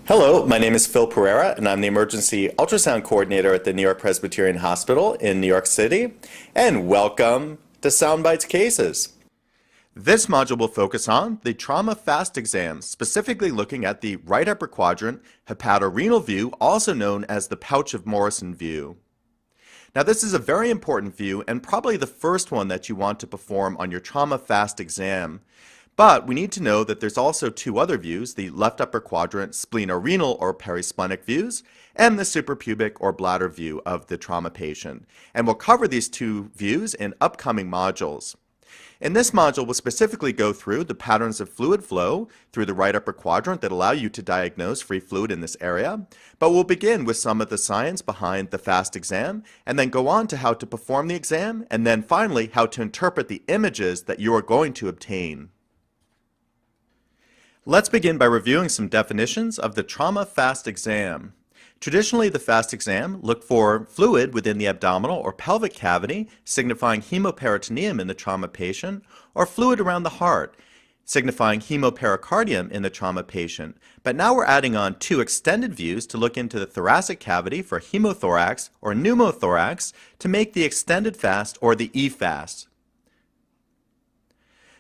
Hello, my name is Phil Pereira, and I'm the Emergency Ultrasound Coordinator at the New York Presbyterian Hospital in New York City. And welcome to Soundbites Cases. This module will focus on the trauma fast exam, specifically looking at the right upper quadrant hepatorenal view, also known as the pouch of Morrison view. Now, this is a very important view and probably the first one that you want to perform on your trauma fast exam. But we need to know that there's also two other views, the left upper quadrant splenorenal or perisplenic views, and the suprapubic or bladder view of the trauma patient. And we'll cover these two views in upcoming modules. In this module, we'll specifically go through the patterns of fluid flow through the right upper quadrant that allow you to diagnose free fluid in this area. But we'll begin with some of the science behind the FAST exam, and then go on to how to perform the exam, and then finally how to interpret the images that you are going to obtain. Let's begin by reviewing some definitions of the trauma fast exam. Traditionally, the fast exam looked for fluid within the abdominal or pelvic cavity, signifying hemoperitoneum in the trauma patient, or fluid around the heart, signifying hemopericardium in the trauma patient. But now we're adding on two extended views to look into the thoracic cavity for hemothorax or pneumothorax to make the extended fast or the E-fast.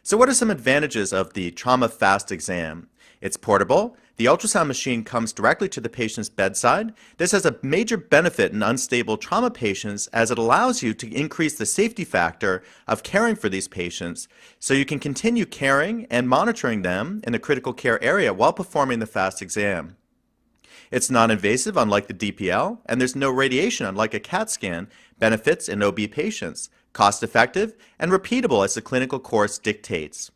So what are some advantages of the trauma fast exam? It's portable. The ultrasound machine comes directly to the patient's bedside. This has a major benefit in unstable trauma patients as it allows you to increase the safety factor of caring for these patients so you can continue caring and monitoring them in the critical care area while performing the fast exam. It's non-invasive, unlike the DPL, and there's no radiation, unlike a CAT scan, benefits in OB patients, cost-effective, and repeatable as the clinical course dictates.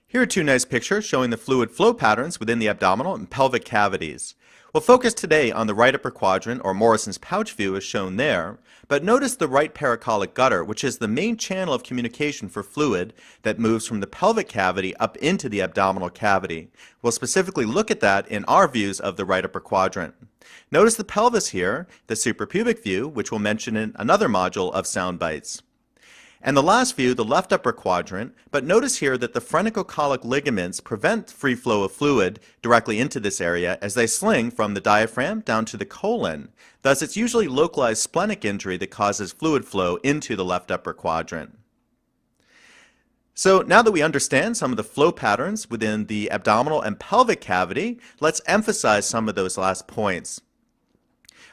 Here are two nice pictures showing the fluid flow patterns within the abdominal and pelvic cavities. We'll focus today on the right upper quadrant, or Morrison's pouch view as shown there, but notice the right pericolic gutter, which is the main channel of communication for fluid that moves from the pelvic cavity up into the abdominal cavity. We'll specifically look at that in our views of the right upper quadrant. Notice the pelvis here, the suprapubic view, which we'll mention in another module of Soundbites. And the last view, the left upper quadrant, but notice here that the phrenicocholic ligaments prevent free flow of fluid directly into this area as they sling from the diaphragm down to the colon. Thus, it's usually localized splenic injury that causes fluid flow into the left upper quadrant. So now that we understand some of the flow patterns within the abdominal and pelvic cavity, let's emphasize some of those last points.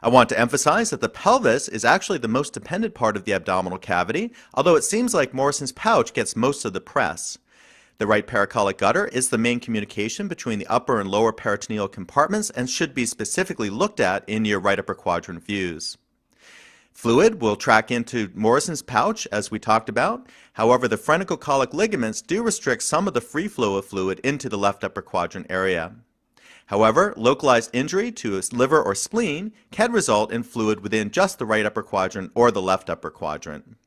I want to emphasize that the pelvis is actually the most dependent part of the abdominal cavity, although it seems like Morrison's pouch gets most of the press. The right pericolic gutter is the main communication between the upper and lower peritoneal compartments and should be specifically looked at in your right upper quadrant views. Fluid will track into Morrison's pouch, as we talked about. However, the phrenicocholic ligaments do restrict some of the free flow of fluid into the left upper quadrant area. However, localized injury to a liver or spleen can result in fluid within just the right upper quadrant or the left upper quadrant.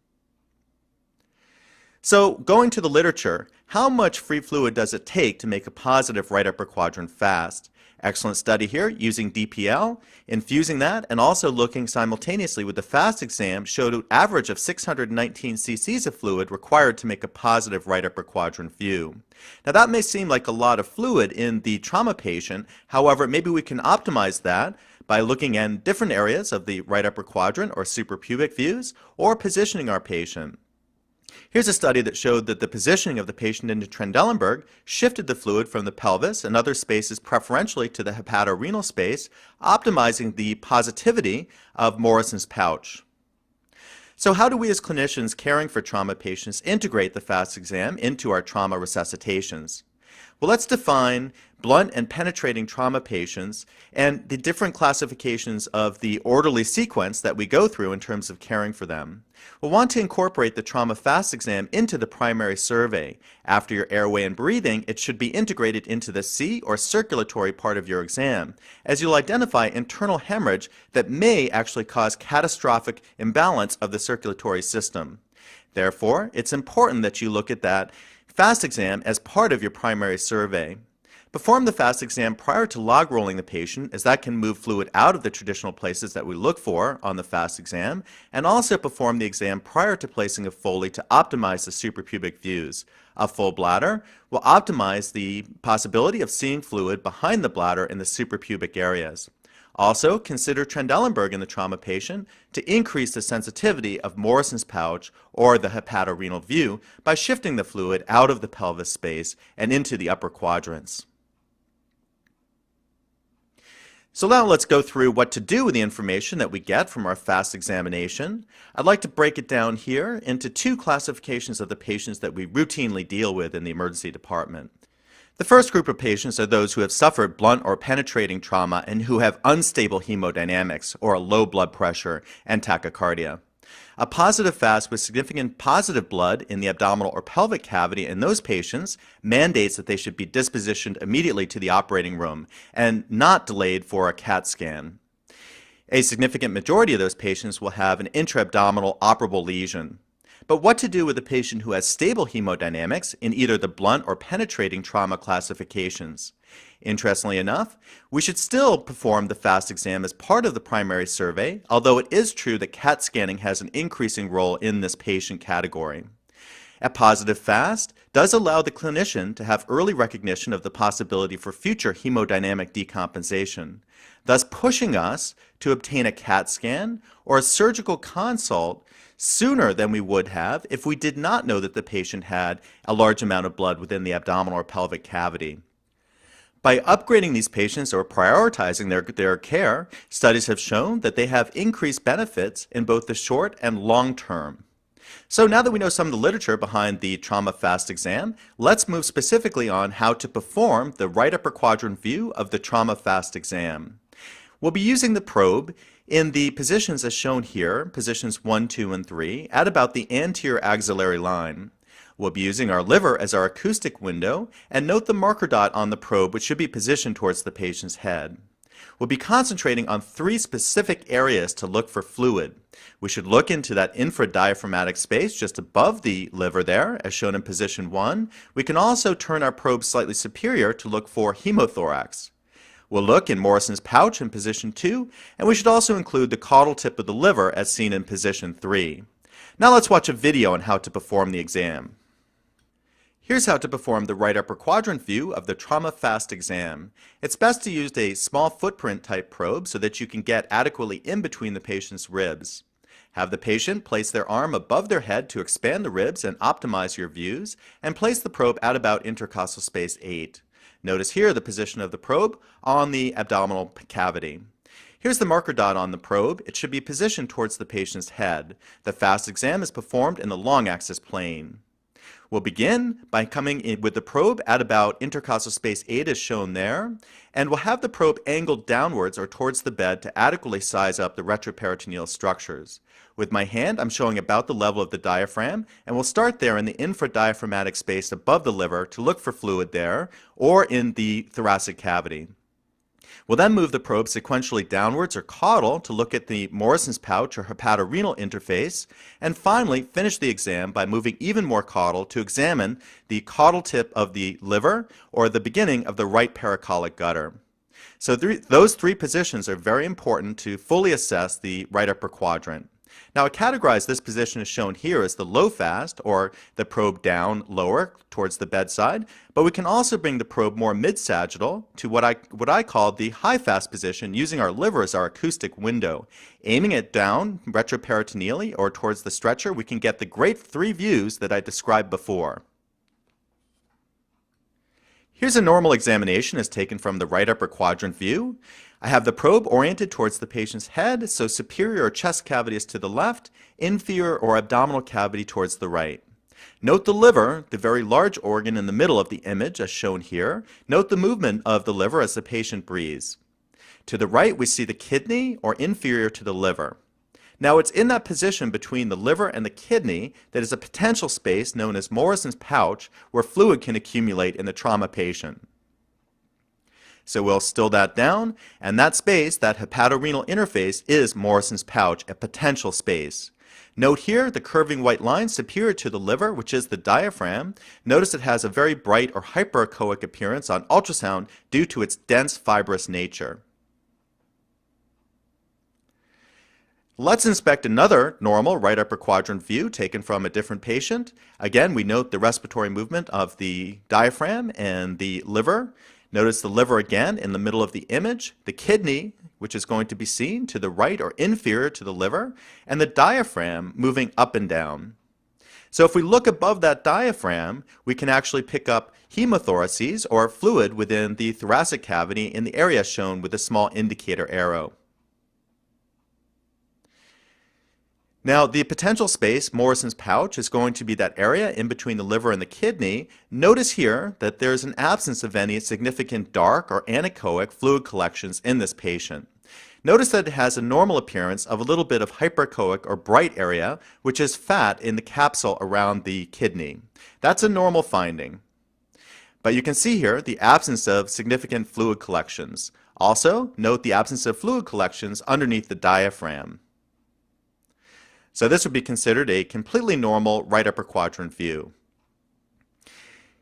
So, going to the literature, how much free fluid does it take to make a positive right upper quadrant fast? Excellent study here using DPL, infusing that, and also looking simultaneously with the FAST exam showed an average of 619 cc's of fluid required to make a positive right upper quadrant view. Now that may seem like a lot of fluid in the trauma patient, however, maybe we can optimize that by looking at different areas of the right upper quadrant or suprapubic views, or positioning our patient. Here's a study that showed that the positioning of the patient into Trendelenburg shifted the fluid from the pelvis and other spaces preferentially to the hepatorenal space, optimizing the positivity of Morrison's pouch. So how do we as clinicians caring for trauma patients integrate the FAST exam into our trauma resuscitations? Well, let's define blunt and penetrating trauma patients and the different classifications of the orderly sequence that we go through in terms of caring for them. We'll want to incorporate the trauma FAST exam into the primary survey. After your airway and breathing, it should be integrated into the C or circulatory part of your exam, as you'll identify internal hemorrhage that may actually cause catastrophic imbalance of the circulatory system. Therefore, it's important that you look at that FAST exam as part of your primary survey. Perform the FAST exam prior to log rolling the patient, as that can move fluid out of the traditional places that we look for on the FAST exam, and also perform the exam prior to placing a Foley to optimize the suprapubic views. A full bladder will optimize the possibility of seeing fluid behind the bladder in the suprapubic areas. Also, consider Trendelenburg in the trauma patient to increase the sensitivity of Morrison's pouch or the hepatorenal view by shifting the fluid out of the pelvis space and into the upper quadrants. So now let's go through what to do with the information that we get from our FAST examination. I'd like to break it down here into two classifications of the patients that we routinely deal with in the emergency department. The first group of patients are those who have suffered blunt or penetrating trauma and who have unstable hemodynamics or a low blood pressure and tachycardia. A positive FAST with significant positive blood in the abdominal or pelvic cavity in those patients mandates that they should be dispositioned immediately to the operating room and not delayed for a CAT scan. A significant majority of those patients will have an intra-abdominal operable lesion. But what to do with a patient who has stable hemodynamics in either the blunt or penetrating trauma classifications? Interestingly enough, we should still perform the FAST exam as part of the primary survey, although it is true that CAT scanning has an increasing role in this patient category. A positive FAST does allow the clinician to have early recognition of the possibility for future hemodynamic decompensation, thus pushing us to obtain a CAT scan or a surgical consult sooner than we would have if we did not know that the patient had a large amount of blood within the abdominal or pelvic cavity. By upgrading these patients or prioritizing their care, studies have shown that they have increased benefits in both the short and long term. So now that we know some of the literature behind the trauma FAST exam, let's move specifically on how to perform the right upper quadrant view of the trauma FAST exam. We'll be using the probe in the positions as shown here, positions 1, 2, and 3, at about the anterior axillary line. We'll be using our liver as our acoustic window, and note the marker dot on the probe, which should be positioned towards the patient's head. We'll be concentrating on 3 specific areas to look for fluid. We should look into that infradiaphragmatic space just above the liver there, as shown in position 1. We can also turn our probe slightly superior to look for hemothorax. We'll look in Morrison's pouch in position 2, and we should also include the caudal tip of the liver as seen in position 3. Now let's watch a video on how to perform the exam. Here's how to perform the right upper quadrant view of the trauma FAST exam. It's best to use a small footprint type probe so that you can get adequately in between the patient's ribs. Have the patient place their arm above their head to expand the ribs and optimize your views, and place the probe at about intercostal space 8. Notice here the position of the probe on the abdominal cavity. Here's the marker dot on the probe. It should be positioned towards the patient's head. The FAST exam is performed in the long axis plane. We'll begin by coming in with the probe at about intercostal space 8 as shown there, and we'll have the probe angled downwards or towards the bed to adequately size up the retroperitoneal structures. With my hand, I'm showing about the level of the diaphragm, and we'll start there in the infradiaphragmatic space above the liver to look for fluid there, or in the thoracic cavity. We'll then move the probe sequentially downwards or caudal to look at the Morrison's pouch or hepatorenal interface, and finally finish the exam by moving even more caudal to examine the caudal tip of the liver or the beginning of the right pericolic gutter. So those 3 positions are very important to fully assess the right upper quadrant. Now, I categorize this position as shown here as the low FAST, or the probe down lower towards the bedside, but we can also bring the probe more mid-sagittal to what I call the high FAST position, using our liver as our acoustic window. Aiming it down retroperitoneally or towards the stretcher, we can get the great 3 views that I described before. Here's a normal examination as taken from the right upper quadrant view. I have the probe oriented towards the patient's head, so superior or chest cavity is to the left, inferior or abdominal cavity towards the right. Note the liver, the very large organ in the middle of the image as shown here. Note the movement of the liver as the patient breathes. To the right, we see the kidney, or inferior to the liver. Now, it's in that position between the liver and the kidney that is a potential space known as Morrison's pouch, where fluid can accumulate in the trauma patient. So we'll still that down, and that space, that hepatorenal interface, is Morrison's pouch, a potential space. Note here the curving white line superior to the liver, which is the diaphragm. Notice it has a very bright or hyperechoic appearance on ultrasound due to its dense fibrous nature. Let's inspect another normal right upper quadrant view taken from a different patient. Again, we note the respiratory movement of the diaphragm and the liver. Notice the liver again in the middle of the image, the kidney, which is going to be seen to the right or inferior to the liver, and the diaphragm moving up and down. So if we look above that diaphragm, we can actually pick up hemothoraces or fluid within the thoracic cavity in the area shown with a small indicator arrow. Now, the potential space, Morrison's pouch, is going to be that area in between the liver and the kidney. Notice here that there's an absence of any significant dark or anechoic fluid collections in this patient. Notice that it has a normal appearance of a little bit of hyperechoic or bright area, which is fat in the capsule around the kidney. That's a normal finding. But you can see here the absence of significant fluid collections. Also, note the absence of fluid collections underneath the diaphragm. So this would be considered a completely normal right upper quadrant view.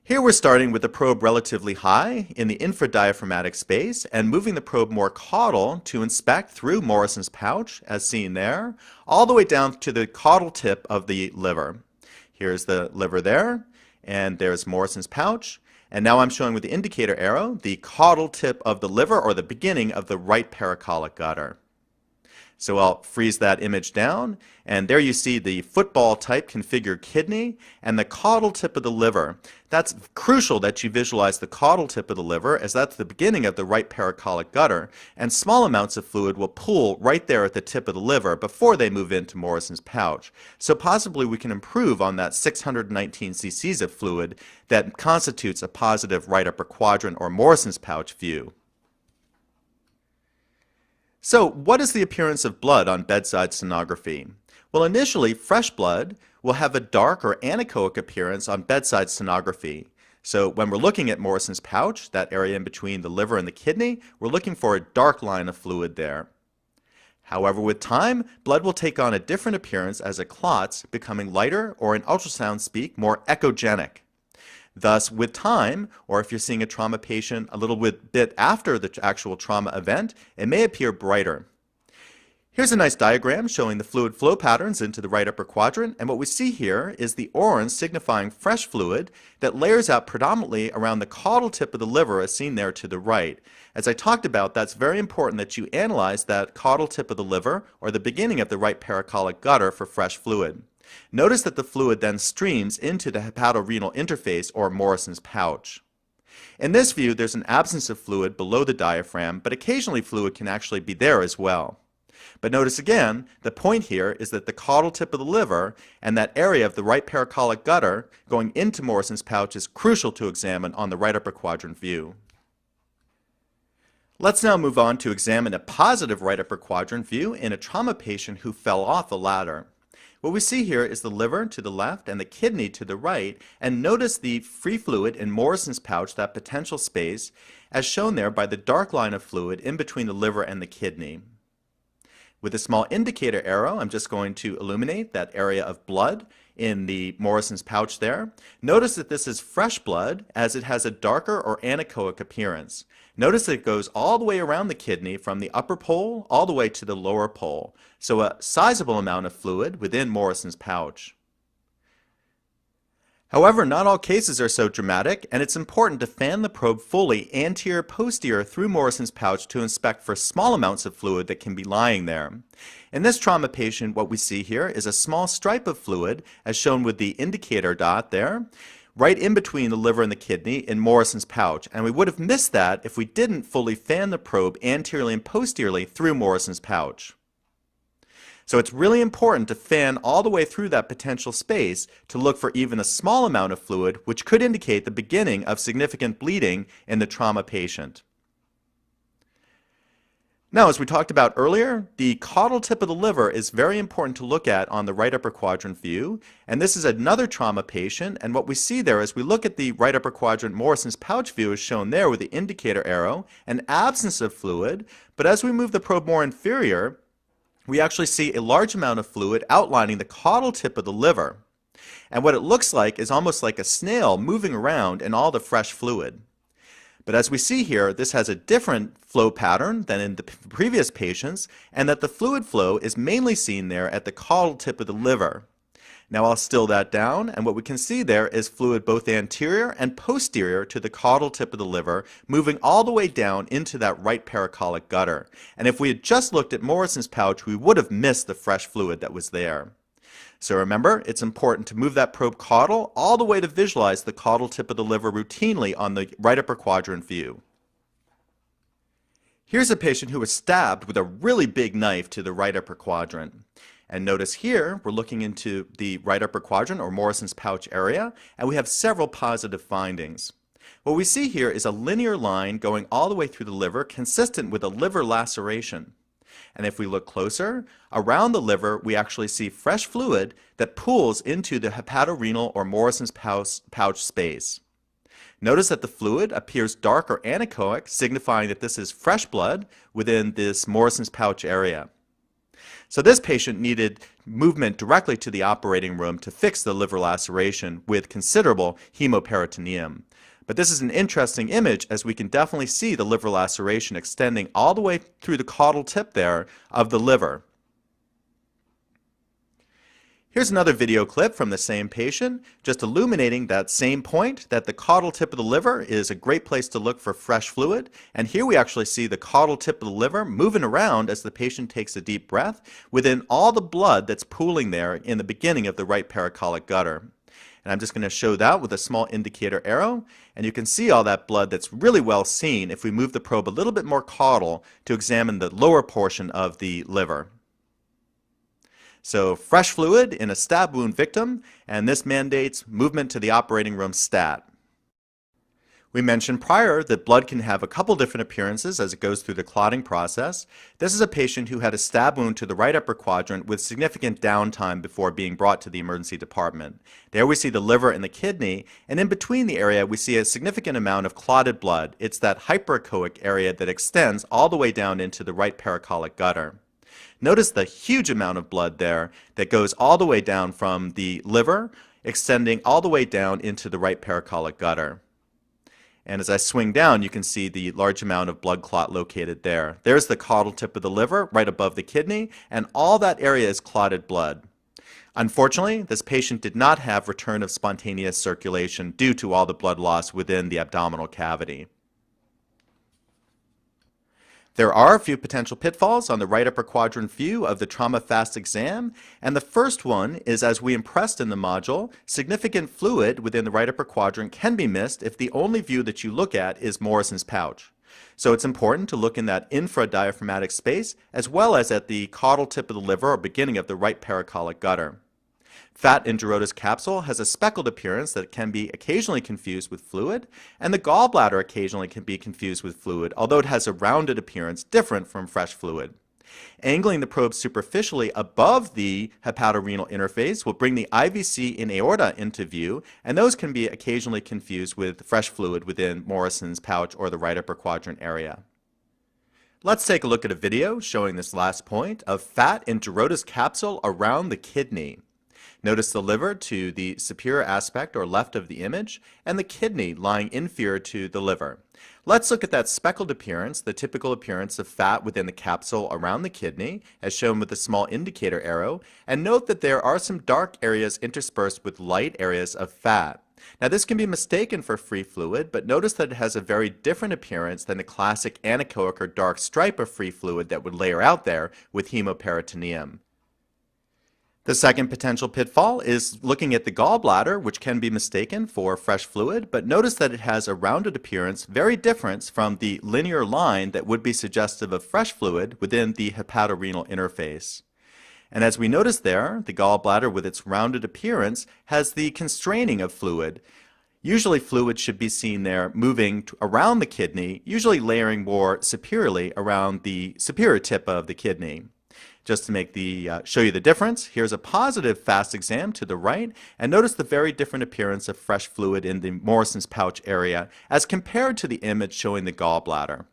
Here we're starting with the probe relatively high in the infradiaphragmatic space and moving the probe more caudal to inspect through Morrison's pouch, as seen there, all the way down to the caudal tip of the liver. Here's the liver there, and there's Morrison's pouch. And now I'm showing with the indicator arrow the caudal tip of the liver, or the beginning of the right paracolic gutter. So I'll freeze that image down, and there you see the football type configured kidney and the caudal tip of the liver. That's crucial that you visualize the caudal tip of the liver, as that's the beginning of the right paracolic gutter, and small amounts of fluid will pool right there at the tip of the liver before they move into Morrison's pouch. So possibly we can improve on that 619 cc's of fluid that constitutes a positive right upper quadrant or Morrison's pouch view. So what is the appearance of blood on bedside sonography? Well, initially, fresh blood will have a dark or anechoic appearance on bedside sonography. So when we're looking at Morrison's pouch, that area in between the liver and the kidney, we're looking for a dark line of fluid there. However, with time, blood will take on a different appearance as it clots, becoming lighter, or in ultrasound speak, more echogenic. Thus, with time, or if you're seeing a trauma patient a little bit after the actual trauma event, it may appear brighter. Here's a nice diagram showing the fluid flow patterns into the right upper quadrant, and what we see here is the orange signifying fresh fluid that layers out predominantly around the caudal tip of the liver, as seen there to the right. As I talked about, that's very important that you analyze that caudal tip of the liver, or the beginning of the right paracolic gutter, for fresh fluid. Notice that the fluid then streams into the hepatorenal interface, or Morrison's pouch. In this view, there's an absence of fluid below the diaphragm, but occasionally fluid can actually be there as well. But notice again, the point here is that the caudal tip of the liver and that area of the right paracolic gutter going into Morrison's pouch is crucial to examine on the right upper quadrant view. Let's now move on to examine a positive right upper quadrant view in a trauma patient who fell off a ladder. What we see here is the liver to the left and the kidney to the right, and notice the free fluid in Morrison's pouch, that potential space, as shown there by the dark line of fluid in between the liver and the kidney. With a small indicator arrow, I'm just going to illuminate that area of blood in the Morrison's pouch there. Notice that this is fresh blood, as it has a darker or anechoic appearance. Notice that it goes all the way around the kidney from the upper pole all the way to the lower pole. So a sizable amount of fluid within Morrison's pouch. However, not all cases are so dramatic, and it's important to fan the probe fully anterior-posterior through Morrison's pouch to inspect for small amounts of fluid that can be lying there. In this trauma patient, what we see here is a small stripe of fluid, as shown with the indicator dot there, right in between the liver and the kidney in Morrison's pouch, and we would have missed that if we didn't fully fan the probe anteriorly and posteriorly through Morrison's pouch. So it's really important to fan all the way through that potential space to look for even a small amount of fluid, which could indicate the beginning of significant bleeding in the trauma patient. Now, as we talked about earlier, the caudal tip of the liver is very important to look at on the right upper quadrant view, and this is another trauma patient, and what we see there as we look at the right upper quadrant Morrison's pouch view is shown there with the indicator arrow, an absence of fluid, but as we move the probe more inferior, we actually see a large amount of fluid outlining the caudal tip of the liver. And what it looks like is almost like a snail moving around in all the fresh fluid. But as we see here, this has a different flow pattern than in the previous patients, and that the fluid flow is mainly seen there at the caudal tip of the liver. Now I'll still that down, and what we can see there is fluid both anterior and posterior to the caudal tip of the liver, moving all the way down into that right paracolic gutter. And if we had just looked at Morrison's pouch, we would have missed the fresh fluid that was there. So remember, it's important to move that probe caudal all the way to visualize the caudal tip of the liver routinely on the right upper quadrant view. Here's a patient who was stabbed with a really big knife to the right upper quadrant. And notice here, we're looking into the right upper quadrant or Morrison's pouch area, and we have several positive findings. What we see here is a linear line going all the way through the liver, consistent with a liver laceration. And if we look closer, around the liver we actually see fresh fluid that pools into the hepatorenal or Morrison's pouch space. Notice that the fluid appears dark or anechoic, signifying that this is fresh blood within this Morrison's pouch area. So this patient needed movement directly to the operating room to fix the liver laceration with considerable hemoperitoneum. But this is an interesting image, as we can definitely see the liver laceration extending all the way through the caudal tip there of the liver. Here's another video clip from the same patient, just illuminating that same point, that the caudal tip of the liver is a great place to look for fresh fluid. And here we actually see the caudal tip of the liver moving around as the patient takes a deep breath within all the blood that's pooling there in the beginning of the right paracolic gutter. And I'm just going to show that with a small indicator arrow, and you can see all that blood that's really well seen if we move the probe a little bit more caudal to examine the lower portion of the liver. So fresh fluid in a stab wound victim, and this mandates movement to the operating room stat. We mentioned prior that blood can have a couple different appearances as it goes through the clotting process. This is a patient who had a stab wound to the right upper quadrant with significant downtime before being brought to the emergency department. There we see the liver and the kidney, and in between the area we see a significant amount of clotted blood. It's that hyperechoic area that extends all the way down into the right paracolic gutter. Notice the huge amount of blood there that goes all the way down from the liver, extending all the way down into the right paracolic gutter. And as I swing down, you can see the large amount of blood clot located there. There's the caudal tip of the liver right above the kidney, and all that area is clotted blood. Unfortunately, this patient did not have return of spontaneous circulation due to all the blood loss within the abdominal cavity. There are a few potential pitfalls on the right upper quadrant view of the trauma fast exam, and the first one is, as we impressed in the module, significant fluid within the right upper quadrant can be missed if the only view that you look at is Morrison's pouch. So it's important to look in that infradiaphragmatic space as well as at the caudal tip of the liver or beginning of the right paracolic gutter. Fat in Gerota's capsule has a speckled appearance that can be occasionally confused with fluid, and the gallbladder occasionally can be confused with fluid, although it has a rounded appearance different from fresh fluid. Angling the probe superficially above the hepatorenal interface will bring the IVC in aorta into view, and those can be occasionally confused with fresh fluid within Morrison's pouch or the right upper quadrant area. Let's take a look at a video showing this last point of fat in Gerota's capsule around the kidney. Notice the liver to the superior aspect or left of the image, and the kidney lying inferior to the liver. Let's look at that speckled appearance, the typical appearance of fat within the capsule around the kidney, as shown with the small indicator arrow, and note that there are some dark areas interspersed with light areas of fat. Now this can be mistaken for free fluid, but notice that it has a very different appearance than the classic anechoic or dark stripe of free fluid that would layer out there with hemoperitoneum. The second potential pitfall is looking at the gallbladder, which can be mistaken for fresh fluid, but notice that it has a rounded appearance very different from the linear line that would be suggestive of fresh fluid within the hepatorenal interface. And as we notice there, the gallbladder with its rounded appearance has the constraining of fluid. Usually fluid should be seen there moving around the kidney, usually layering more superiorly around the superior tip of the kidney. Just to make show you the difference, here's a positive fast exam to the right, and notice the very different appearance of fresh fluid in the Morrison's pouch area as compared to the image showing the gallbladder.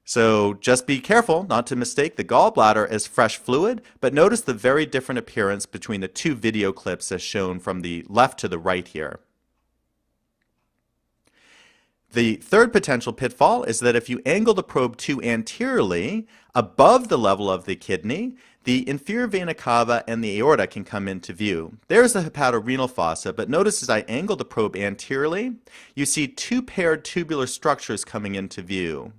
So just be careful not to mistake the gallbladder as fresh fluid, but notice the very different appearance between the two video clips as shown from the left to the right here. The third potential pitfall is that if you angle the probe too anteriorly, above the level of the kidney, the inferior vena cava and the aorta can come into view. There's the hepatorenal fossa, but notice as I angle the probe anteriorly, you see two paired tubular structures coming into view.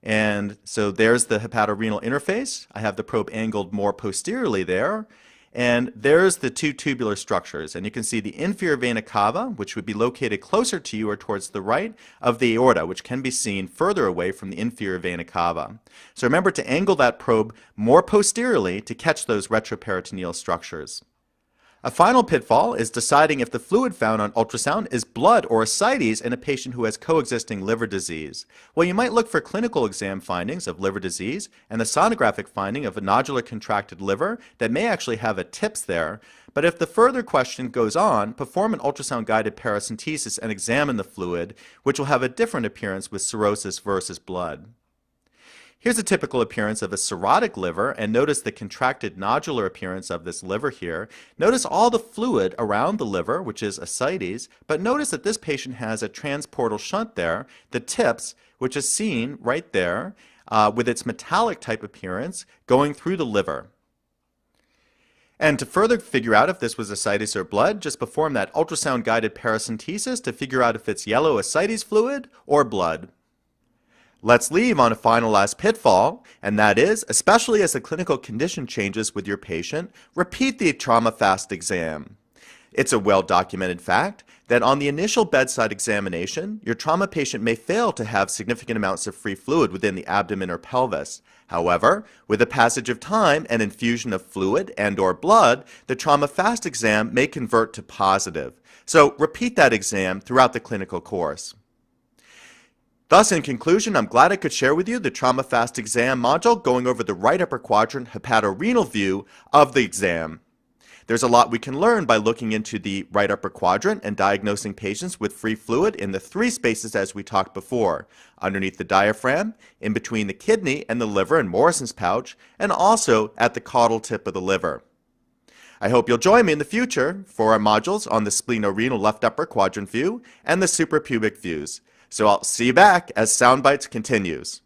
And so there's the hepatorenal interface. I have the probe angled more posteriorly there. And there's the two tubular structures. And you can see the inferior vena cava, which would be located closer to you or towards the right of the aorta, which can be seen further away from the inferior vena cava. So remember to angle that probe more posteriorly to catch those retroperitoneal structures. A final pitfall is deciding if the fluid found on ultrasound is blood or ascites in a patient who has coexisting liver disease. Well, you might look for clinical exam findings of liver disease and the sonographic finding of a nodular contracted liver that may actually have a TIPS there. But if the further question goes on, perform an ultrasound-guided paracentesis and examine the fluid, which will have a different appearance with cirrhosis versus blood. Here's a typical appearance of a cirrhotic liver, and notice the contracted nodular appearance of this liver here. Notice all the fluid around the liver, which is ascites, but notice that this patient has a transportal shunt there, the TIPS, which is seen right there with its metallic type appearance going through the liver. And to further figure out if this was ascites or blood, just perform that ultrasound-guided paracentesis to figure out if it's yellow ascites fluid or blood. Let's leave on a final last pitfall, and that is, especially as the clinical condition changes with your patient, repeat the trauma-fast exam. It's a well-documented fact that on the initial bedside examination, your trauma patient may fail to have significant amounts of free fluid within the abdomen or pelvis. However, with the passage of time and infusion of fluid and/or blood, the trauma-fast exam may convert to positive. So repeat that exam throughout the clinical course. Thus, in conclusion, I'm glad I could share with you the Trauma Fast Exam module going over the right upper quadrant hepatorenal view of the exam. There's a lot we can learn by looking into the right upper quadrant and diagnosing patients with free fluid in the three spaces as we talked before, underneath the diaphragm, in between the kidney and the liver and Morrison's pouch, and also at the caudal tip of the liver. I hope you'll join me in the future for our modules on the splenorenal left upper quadrant view and the suprapubic views. So I'll see you back as Soundbites continues.